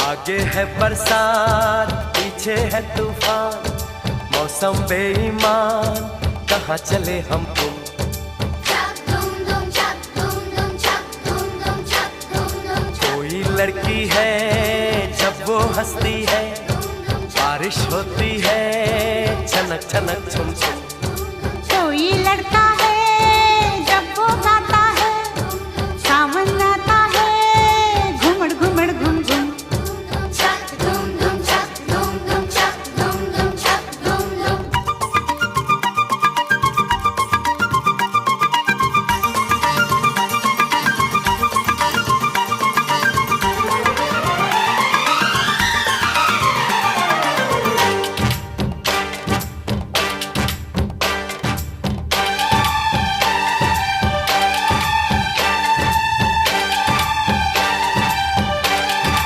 आगे है बरसात, पीछे है तूफान, मौसम बेईमान, कहाँ चले हम तुम। कोई लड़की है जब वो हंसती है, बारिश होती है छनक छनक छुम छुम। कोई लड़का